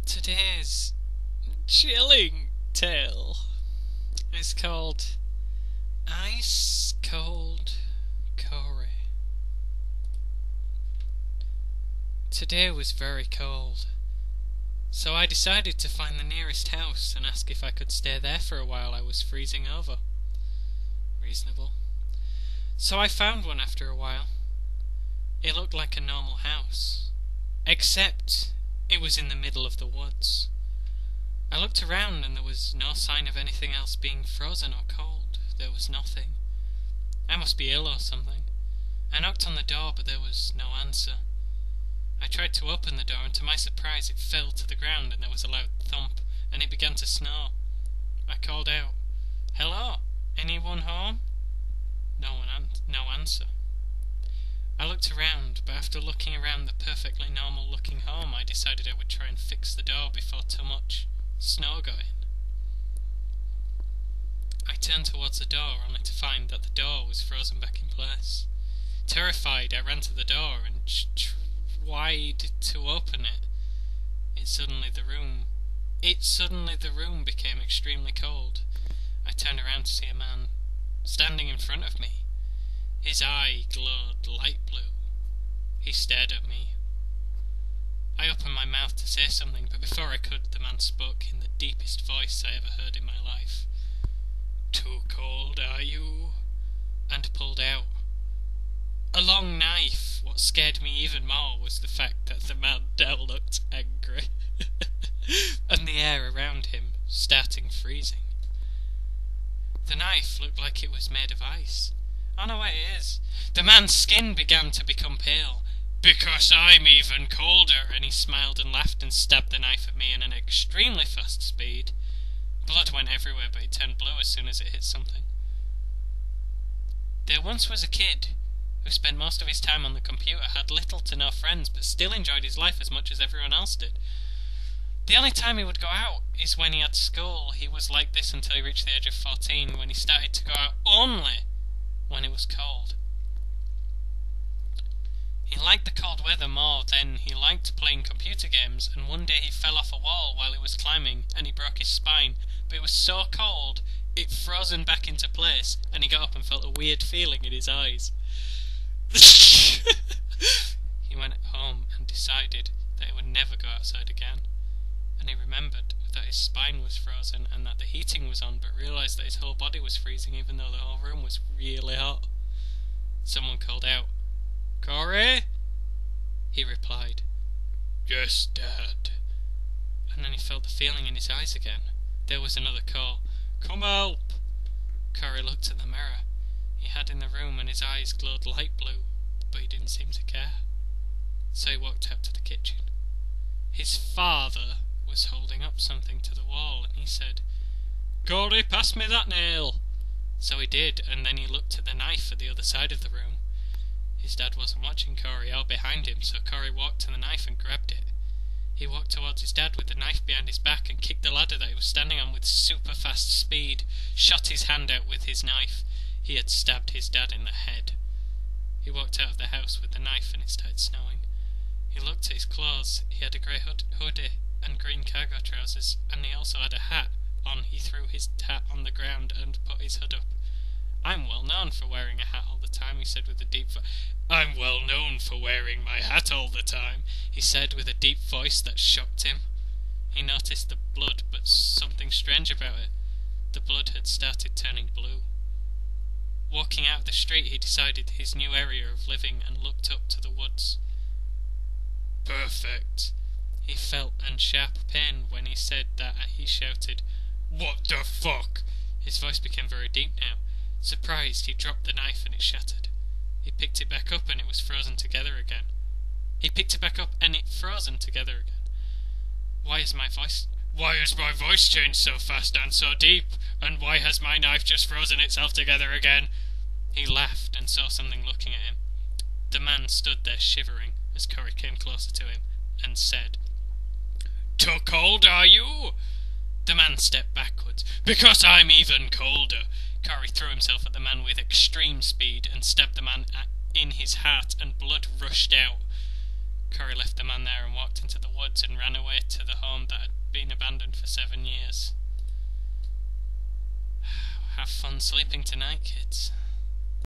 Today's chilling tale is called Ice Cold Cory. Today was very cold, so I decided to find the nearest house and ask if I could stay there for a while. I was freezing over. Reasonable. So I found one after a while. It looked like a normal house, except it was in the middle of the woods. I looked around and there was no sign of anything else being frozen or cold. There was nothing. I must be ill or something. I knocked on the door, but there was no answer. I tried to open the door, and to my surprise it fell to the ground and there was a loud thump, and it began to snow. I called out, "Hello? Anyone home?" No answer. I looked around, but after looking around the perfectly normal looking home, I decided I would try and fix the door before too much snow got in. I turned towards the door, only to find that the door was frozen back in place. Terrified, I ran to the door and tried to open it. Suddenly the room became extremely cold. I turned around to see a man standing in front of me. His eye glowed light blue. He stared at me. I opened my mouth to say something, but before I could, the man spoke in the deepest voice I ever heard in my life. "Too cold, are you?" and pulled out a long knife. What scared me even more was the fact that the man now looked angry, and the air around him starting freezing. The knife looked like it was made of ice. Oh no, it is. The man's skin began to become pale. "Because I'm even colder," and he smiled and laughed and stabbed the knife at me in an extremely fast speed. Blood went everywhere, but it turned blue as soon as it hit something. There once was a kid who spent most of his time on the computer, had little to no friends, but still enjoyed his life as much as everyone else did. The only time he would go out is when he had school. He was like this until he reached the age of 14, when he started to go out only when it was cold. He liked the cold weather more than he liked playing computer games, and one day he fell off a wall while he was climbing and he broke his spine, but it was so cold it frozen back into place, and he got up and felt a weird feeling in his eyes. He went home and decided that he would never go outside again, and he remembered that his spine was frozen and that the heating was on, but realised that his whole body was freezing even though the whole room was really hot. Someone called out, "Cory?" He replied, "Yes, Dad." And then he felt the feeling in his eyes again. There was another call, "Come help!" Cory looked at the mirror he had in the room and his eyes glowed light blue, but he didn't seem to care. So he walked out to the kitchen. His father was holding up something to the wall, and he said, "Cory, pass me that nail." So he did, and then he looked at the knife at the other side of the room. His dad wasn't watching Cory or behind him, so Cory walked to the knife and grabbed it. He walked towards his dad with the knife behind his back and kicked the ladder that he was standing on with super fast speed, shot his hand out with his knife. He had stabbed his dad in the head. He walked out of the house with the knife and it started snowing. He looked at his clothes. He had a grey hoodie and green cargo trousers, and he also had a hat on. He threw his hat on the ground and put his hood up. "I'm well known for wearing a hat all the time," he said with a deep voice. "I'm well known for wearing my hat all the time," he said with a deep voice that shocked him. He noticed the blood, but something strange about it. The blood had started turning blue. Walking out of the street, he decided his new area of living and looked up to the woods. "Perfect." He felt a sharp pain when he said that. He shouted, "What the fuck?" His voice became very deep now. Surprised, he dropped the knife and it shattered. He picked it back up and it was frozen together again. Why has my voice changed so fast and so deep? And why has my knife just frozen itself together again? He laughed and saw something looking at him. The man stood there shivering as Cory came closer to him and said, "Too cold, are you?" The man stepped backwards. "Because I'm even colder." Cory threw himself at the man with extreme speed and stabbed the man in his heart, and blood rushed out. Cory left the man there and walked into the woods and ran away to the home that had been abandoned for 7 years. Have fun sleeping tonight, kids.